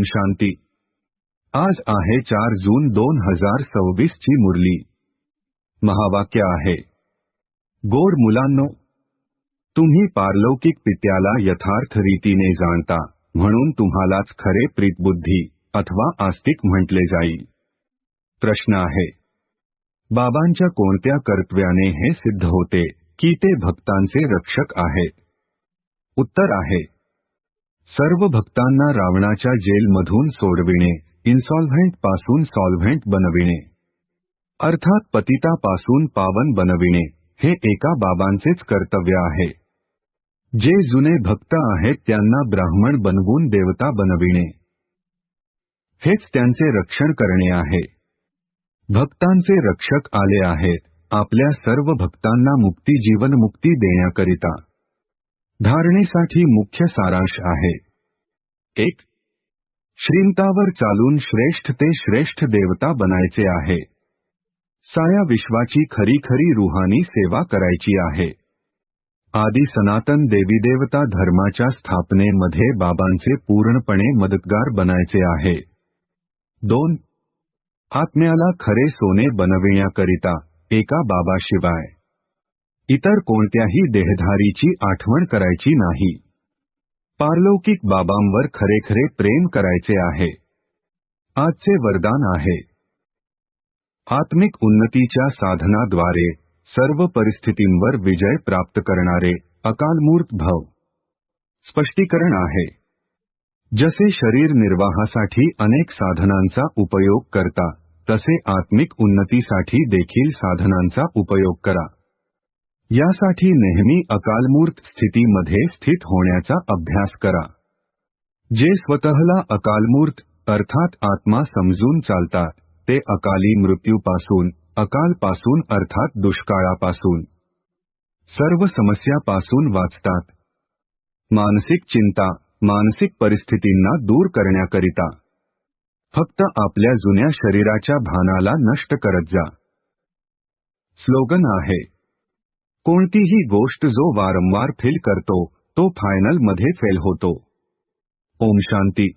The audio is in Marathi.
शांती। आज आहे 4 जून 2026 ची मुरली। महावाक्य आहे, गोड मुलांनो, तुम्ही पारलौकिक पित्याला यथार्थ रीतीने जाणता, म्हणून तुम्हालाच खरे प्रीतबुद्धी अथवा आस्तिक म्हटले जाईल। प्रश्न आहे, बाबांच्या कोणत्या कर्तव्याने हे सिद्ध होते की ते भक्तांचे रक्षक आहेत? उत्तर आहे, सर्व भक्तांना रावणाच्या जेलमधून सोडविणे, इन्सॉल्व्हेंट पासून सॉल्व्हेंट बनविणे, अर्थात पतितापासून पावन बनविणे, हे एका बाबांचेच कर्तव्य आहे। जे जुने भक्त आहेत त्यांना ब्राह्मण बनवून देवता बनविणे, हेच त्यांचे रक्षण करणे आहे। भक्तांचे रक्षक आले आहेत, आपल्या सर्व भक्तांना मुक्ती जीवनमुक्ती देण्याकरिता। धारणेसाठी मुख्य सारांश आहे, 1. श्रीमतावर चालून श्रेष्ठ ते श्रेष्ठ देवता बनायचे आहे। साया विश्वाची खरी खरी रूहानी सेवा करायची आहे। आदि सनातन देवी देवता धर्माच्या स्थापनेमध्ये बाबांचे पूर्णपणे मदतगार बनायचे आहे। 2. आत्म्याला खरे सोने बनविण्याकरिता एका बाबाशिवाय इतर कोणत्याही देहधारीची आठवण करायची नाही। पारलौकिक बाबांवर खरेखरे प्रेम करायचे आहे। आजचे वरदान आहे, आत्मिक उन्नतीच्या साधनाद्वारे सर्व परिस्थितींवर विजय प्राप्त करणारे अकालमूर्त भव। स्पष्टीकरण आहे, जसे शरीर निर्वाहासाठी अनेक साधनांचा उपयोग करता, तसे आत्मिक उन्नतीसाठी देखील साधनांचा उपयोग करा। यासाठी नेहमी अकालमूर्त स्थितीमध्ये स्थित होण्याचा अभ्यास करा। जे स्वतःला अकालमूर्त अर्थात आत्मा समजून चालतात, ते अकाली मृत्यूपासून, अकालपासून अर्थात दुष्काळापासून, सर्व समस्यापासून वाचतात। मानसिक चिंता, मानसिक परिस्थितींना दूर करण्याकरिता फक्त आपल्या जुन्या शरीराच्या भानाला नष्ट करत जा। स्लोगन आहे, कोणतीही गोष्ट जो वारंवार फेल करतो, तो फायनल मध्ये फेल होतो। ओम शांती।